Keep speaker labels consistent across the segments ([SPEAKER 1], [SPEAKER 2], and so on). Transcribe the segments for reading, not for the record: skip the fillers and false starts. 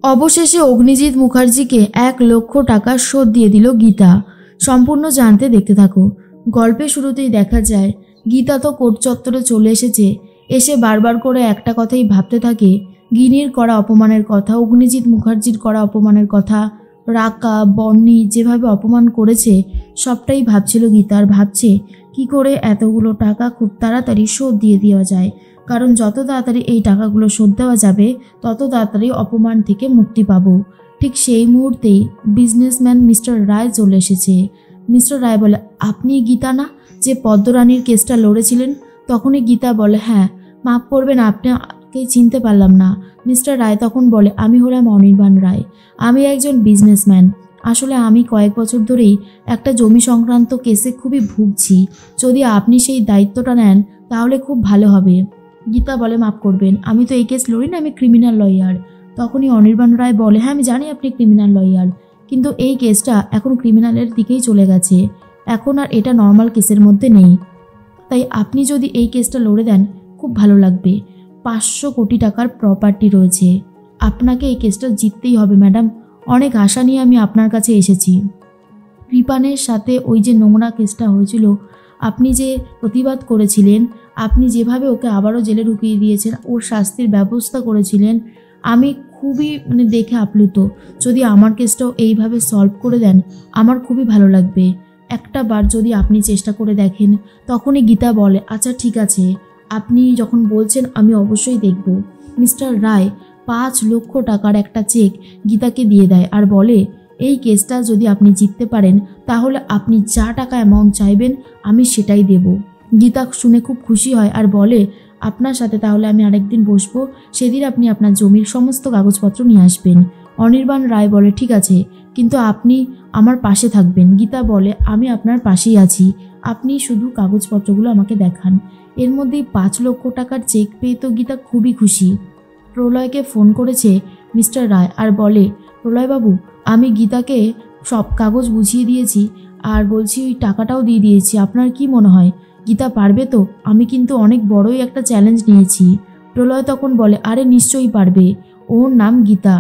[SPEAKER 1] অবশেষে অগ্নিজিৎ মুখার্জিকে 1 লক্ষ টাকা শোধ দিয়ে দিল গীতা। সম্পূর্ণ জানতে দেখতে থাকো। গল্পের শুরুতেই দেখা যায় গীতা তো কোর্ট চত্বরে চলে এসেছে। এসে বারবার করে একটা কথাই ভাবতে থাকে, গিনির করা অপমানের কথা, অগ্নিজিৎ মুখার্জির করা অপমানের কথা, রাকা বন্নি যেভাবে অপমান করেছে সবটাই ভাবছিল গীতা। আর ভাবছে কি করে এতগুলো টাকা খুব তাড়াতাড়ি শোধ দিয়ে দেওয়া যায়, কারণ যত তাড়াতাড়ি এই টাকাগুলো শোধ দেওয়া যাবে তত তাড়াতাড়ি অপমান থেকে মুক্তি পাবো। ঠিক সেই মুহূর্তেই বিজনেসম্যান মিস্টার রায় চলে এসেছে। মিস্টার রায় বলে, আপনি গীতা না, যে পদ্মরানীর কেসটা লড়েছিলেন? তখনই গীতা বলে, হ্যাঁ, মাফ করবেন, আপনাকে চিনতে পারলাম না। মিস্টার রায় তখন বলে, আমি হলাম অনির্বাণ রায়, আমি একজন বিজনেসম্যান। আসলে আমি কয়েক বছর ধরেই একটা জমি সংক্রান্ত কেসে খুবই ভুগছি। যদি আপনি সেই দায়িত্বটা নেন তাহলে খুব ভালো হবে। গীতা বলে, মাফ করবেন, আমি তো এই কেস লড়ি না, আমি ক্রিমিনাল লয়ার। তখনই অনির্বাণ রায় বলে, হ্যাঁ আমি জানি আপনি ক্রিমিনাল লয়ার, কিন্তু এই কেসটা এখন ক্রিমিনালের দিকেই চলে গেছে, এখন আর এটা নর্মাল কেসের মধ্যে নেই। তাই আপনি যদি এই কেসটা লড়ে দেন খুব ভালো লাগবে। 500 কোটি টাকার প্রপার্টি রয়েছে, আপনাকে এই কেসটা জিততেই হবে ম্যাডাম। অনেক আশা নিয়ে আমি আপনার কাছে এসেছি। কৃপানের সাথে ওই যে নোংরা কেসটা হয়েছিল, আপনি যে প্রতিবাদ করেছিলেন, আপনি যেভাবে ওকে আবারও জেলে ঢুকিয়ে দিয়েছেন, ওর শাস্তির ব্যবস্থা করেছিলেন, আমি খুবই দেখে আপ্লুত। যদি আমার কেসটাও এইভাবে সলভ করে দেন আমার খুবই ভালো লাগবে। একটা বার যদি আপনি চেষ্টা করে দেখেন। তখনই গীতা বলে, আচ্ছা ঠিক আছে, আপনি যখন বলছেন আমি অবশ্যই দেখব। মিস্টার রায় 5 লক্ষ টাকার একটা চেক গীতাকে দিয়ে দেয় আর বলে, এই কেসটা যদি আপনি জিততে পারেন তাহলে আপনি যা টাকা অ্যামাউন্ট চাইবেন আমি সেটাই দেব। গীতা শুনে খুব খুশি হয় আর বলে, আপনার সাথে তাহলে আমি আরেকদিন বসবো, সেদিন আপনি আপনার জমির সমস্ত কাগজপত্র নিয়ে আসবেন। অনির্বাণ রায় বলে, ঠিক আছে, কিন্তু আপনি আমার পাশে থাকবেন। গীতা বলে, আমি আপনার পাশেই আছি, আপনি শুধু কাগজপত্রগুলো আমাকে দেখান। এর মধ্যেই 5 লক্ষ টাকার চেক পেয়ে তো গীতা খুবই খুশি। প্রলয়কে ফোন করেছে মিস্টার রায় আর বলে, প্রলয়বাবু, আমি গীতাকে সব কাগজ বুঝিয়ে দিয়েছি আর বলছি ওই টাকাটাও দিয়ে দিয়েছি, আপনার কি মনে হয় গীতা পারবে তো? আমি কিন্তু অনেক বড়ই একটা চ্যালেঞ্জ নিয়েছি। প্রলয় তখন বলে, আরে নিশ্চয়ই পারবে, ওর নাম গীতা,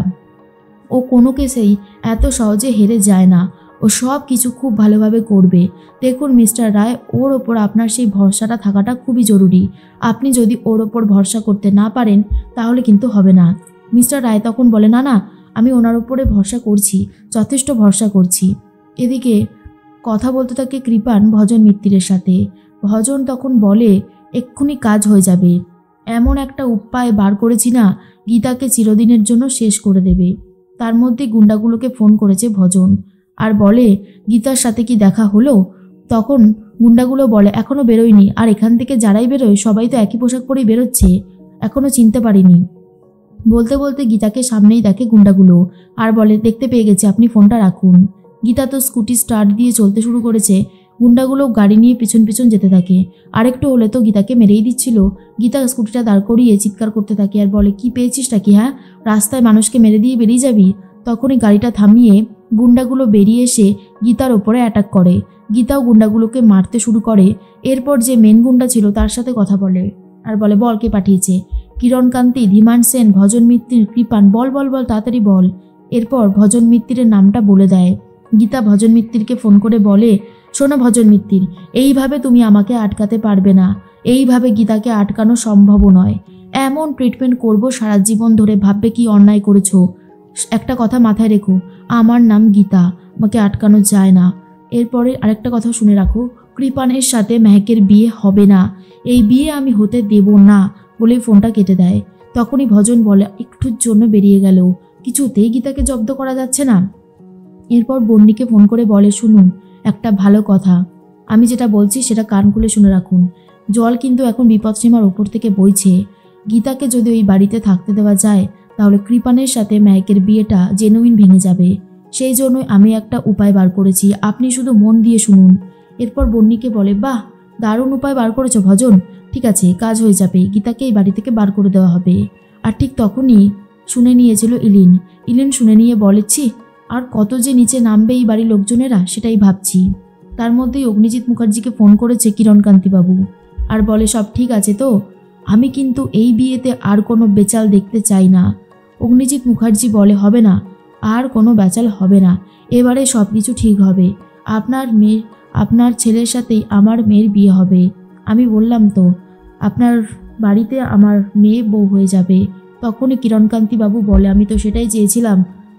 [SPEAKER 1] ও কোনো কেসেই এত সহজে হেরে যায় না, ও সব কিছু খুব ভালোভাবে করবে। দেখুন মিস্টার রায়, ওর ওপর আপনার সেই ভরসাটা থাকাটা খুবই জরুরি। আপনি যদি ওর ওপর ভরসা করতে না পারেন তাহলে কিন্তু হবে না। মিস্টার রায় তখন বলে, না না, আমি ওনার উপরে ভরসা করছি, যথেষ্ট ভরসা করছি। এদিকে কথা বলতে থাকে কৃপান ভজন মিত্তিরের সাথে। ভজন তখন বলে, এক্ষুনি কাজ হয়ে যাবে, এমন একটা উপায় বার করেছি না, গীতাকে চিরদিনের জন্য শেষ করে দেবে। তার মধ্যে গুন্ডাগুলোকে ফোন করেছে ভজন আর বলে, গীতার সাথে কি দেখা হলো? তখন গুন্ডাগুলো বলে, এখনো বেরোয়নি, আর এখান থেকে যারাই বেরোয় সবাই তো একই পোশাক পরেই বেরোচ্ছে, এখনো চিনতে পারিনি। বলতে বলতে গীতাকে সামনেই দেখে গুন্ডাগুলো আর বলে, দেখতে পেয়ে গেছে, আপনি ফোনটা রাখুন। গীতা তো স্কুটি স্টার্ট দিয়ে চলতে শুরু করেছে। গুন্ডাগুলো গাড়ি নিয়ে পিছন পিছন যেতে থাকে, আরেকটু হলে তো গীতাকে মেরেই দিচ্ছিল। গীতা স্কুটিটা দাঁড় করিয়ে চিৎকার করতে থাকে আর বলে, কি পেয়েছিসটা কি, হ্যাঁ, রাস্তায় মানুষকে মেরে দিয়ে বেরিয়ে যাবি? তখনই গাড়িটা থামিয়ে গুন্ডাগুলো বেরিয়ে এসে গীতার ওপরে অ্যাটাক করে। গীতাও গুন্ডাগুলোকে মারতে শুরু করে। এরপর যে মেন গুন্ডা ছিল তার সাথে কথা বলে আর বলে, বল কে পাঠিয়েছে? কিরণকান্তি, ধীমান সেন, ভজন মিত্তির, কৃপান, বল বল বল, তাড়াতাড়ি বল। এরপর ভজন মিত্তিরের নামটা বলে দেয়। গীতা ভজন মিত্তিরকে ফোন করে বলে, শোনো ভজন মিত্তির, এইভাবে তুমি আমাকে আটকাতে পারবে না, এইভাবে গীতাকে আটকানো সম্ভব নয়। এমন ট্রিটমেন্ট করব সারা জীবন ধরে, ভাববে কি অন্যায় করেছো। একটা কথা মাথায় রেখো, আমার নাম গীতা, আমাকে আটকানো যায় না। এরপরে আরেকটা কথা শুনে রাখো, কৃপানের সাথে মেহেকের বিয়ে হবে না, এই বিয়ে আমি হতে দেব না, বলে ফোনটা কেটে দেয়। তখনই ভজন বলে, একটুর জন্য বেরিয়ে গেল, কিছুতেই গীতাকে জব্দ করা যাচ্ছে না। এরপর বন্নিকে ফোন করে বলে, শুনুন একটা ভালো কথা, আমি যেটা বলছি সেটা কান খুলে শুনে রাখুন। জল কিন্তু এখন বিপদসীমার ওপর থেকে বইছে। গীতাকে যদি ওই বাড়িতে থাকতে দেওয়া যায় তাহলে কৃপানের সাথে মেহেকের বিয়েটা জেনুইন ভেঙে যাবে। সেই জন্যই আমি একটা উপায় বার করেছি, আপনি শুধু মন দিয়ে শুনুন। এরপর বন্নিকে বলে, বাহ, দারুণ উপায় বার করেছো ভজন, ঠিক আছে, কাজ হয়ে যাবে, গীতাকে এই বাড়ি থেকে বার করে দেওয়া হবে। আর ঠিক তখনই শুনে নিয়েছিল ইলিন। ইলিন শুনে নিয়ে বলেছি, আর কত যে নিচে নামবে এই বাড়ির লোকজনেরা সেটাই ভাবছি। তার মধ্যেই অগ্নিজিৎ মুখার্জিকে ফোন করেছে কিরণকান্তিবাবু আর বলে, সব ঠিক আছে তো? আমি কিন্তু এই বিয়েতে আর কোনো বেচাল দেখতে চাই না। অগ্নিজিৎ মুখার্জি বলে, হবে না, আর কোনো ব্যাচাল হবে না, এবারে সব কিছু ঠিক হবে। আপনার ছেলের সাথেই আমার মেয়ের বিয়ে হবে। আমি বললাম তো, আপনার বাড়িতে আমার মেয়ে বউ হয়ে যাবে। তখনই কিরণকান্তি বাবু বলে, আমি তো সেটাই চেয়েছিলাম,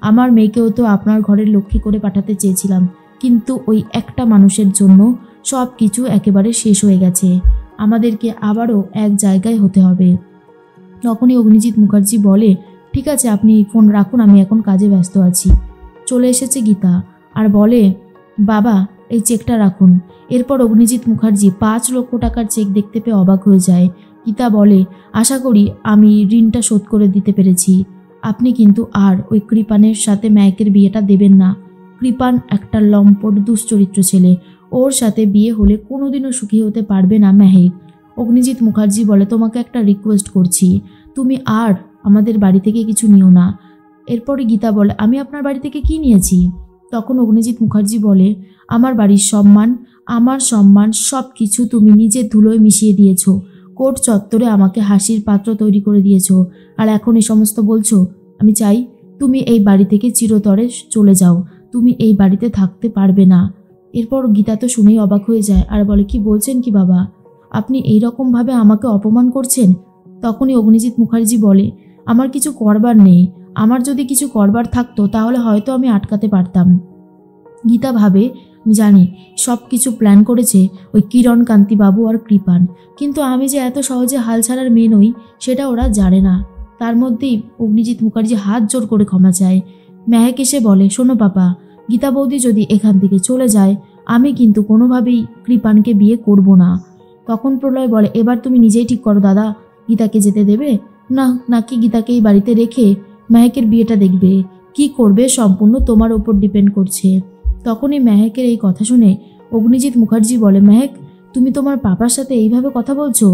[SPEAKER 1] আমার মেয়েকেও তো আপনার ঘরের লক্ষ্মী করে পাঠাতে চেয়েছিলাম, কিন্তু ওই একটা মানুষের জন্য সব কিছু একেবারে শেষ হয়ে গেছে, আমাদেরকে আবারও এক জায়গায় হতে হবে। তখনই অগ্নিজিৎ মুখার্জি বলে, ঠিক আছে, আপনি ফোন রাখুন, আমি এখন কাজে ব্যস্ত আছি। চলে এসেছে গীতা আর বলে, বাবা এই চেকটা রাখুন। এরপর অগ্নিজিৎ মুখার্জি 5 লক্ষ টাকার চেক দেখতে পেয়ে অবাক হয়ে যায়। গীতা বলে, আশা করি আমি ঋণটা শোধ করে দিতে পেরেছি। আপনি কিন্তু আর ওই কৃপানের সাথে মেহেকের বিয়েটা দেবেন না। কৃপান একটা লম্পট দুশ্চরিত্র ছেলে, ওর সাথে বিয়ে হলে কোনোদিনও সুখী হতে পারবে না মেহেক। অগ্নিজিৎ মুখার্জি বলে, তোমাকে একটা রিকোয়েস্ট করছি, তুমি আর আমাদের বাড়ি থেকে কিছু নিও না। এরপরে গীতা বলে, আমি আপনার বাড়ি থেকে কি নিয়েছি? তখন অগ্নিজিৎ মুখার্জি বলে, আমার বাড়ির সম্মান, আমার সম্মান সব কিছু তুমি নিজের ধুলোয় মিশিয়ে দিয়েছ, কোর্ট চত্বরে আমাকে হাসির পাত্র তৈরি করে দিয়েছ, আর এখন এই সমস্ত বলছো? আমি চাই তুমি এই বাড়ি থেকে চিরতরে চলে যাও, তুমি এই বাড়িতে থাকতে পারবে না। এরপর গীতা তো শুনেই অবাক হয়ে যায় আর বলে, কি বলছেন কি বাবা, আপনি এইরকমভাবে আমাকে অপমান করছেন? তখনই অগ্নিজিৎ মুখার্জি বলে, আমার কিছু করবার নেই, আমার যদি কিছু করবার থাকতো তাহলে হয়তো আমি আটকাতে পারতাম। গীতা ভাবে, জানি সব কিছু প্ল্যান করেছে ওই কিরণকান্তি বাবু আর কৃপান, কিন্তু আমি যে এত সহজে হাল ছাড়ার মেয়ে নই সেটা ওরা জানে না। তার মধ্যেই অগ্নিজিৎ মুখার্জি হাত জোর করে ক্ষমা চায়। মেহেক এসে বলে, শোনো পাপা, গীতা বৌদি যদি এখান থেকে চলে যায় আমি কিন্তু কোনোভাবেই কৃপানকে বিয়ে করব না। তখন প্রলয় বলে, এবার তুমি নিজেই ঠিক করো দাদা, গীতাকে যেতে দেবে না নাকি গীতাকে এই বাড়িতে রেখে মেহেকের বিয়েটা দেখবে? কি করবে সম্পূর্ণ তোমার ওপর ডিপেন্ড করছে। তখনই মেহেকের এই কথা শুনে অগ্নিজিৎ মুখার্জি বলে, মেহেক তুমি তোমার পাপার সাথে এইভাবে কথা বলছো?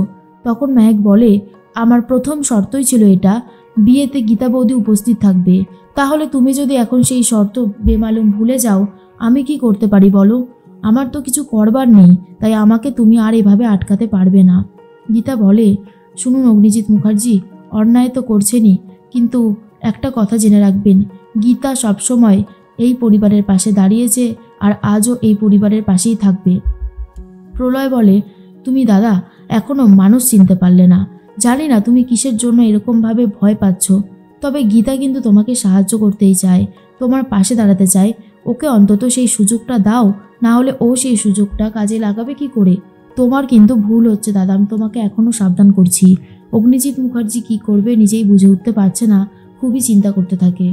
[SPEAKER 1] তখন মেহেক বলে, আমার প্রথম শর্তই ছিল এটা, বিয়েতে গীতা বৌদি উপস্থিত থাকবে। তাহলে তুমি যদি এখন সেই শর্ত বেমালুম ভুলে যাও আমি কি করতে পারি বলো? আমার তো কিছু করবার নেই, তাই আমাকে তুমি আর এভাবে আটকাতে পারবে না। গীতা বলে, শুনুন অগ্নিজিৎ মুখার্জি, অন্যায় তো করছেনই, কিন্তু একটা কথা জেনে রাখবেন, গীতা সবসময় এই পরিবারের পাশে দাঁড়িয়েছে আর আজও এই পরিবারের পাশেই থাকবে। প্রলয় বলে, তুমি দাদা এখনো মানুষ চিনতে পারলে না, জানি না তুমি কিসের জন্য এরকমভাবে ভয় পাচ্ছ, তবে গীতা কিন্তু তোমাকে সাহায্য করতেই চায়, তোমার পাশে দাঁড়াতে চায়, ওকে অন্তত সেই সুযোগটা দাও, না হলে ও সেই সুযোগটা কাজে লাগাবে কি করে? তোমার কিন্তু ভুল হচ্ছে দাদা, আমি তোমাকে এখনো সাবধান করছি। অগ্নিজিৎ মুখার্জি কি করবে নিজেই বুঝে উঠতে পারছে না, খুবই চিন্তা করতে থাকে।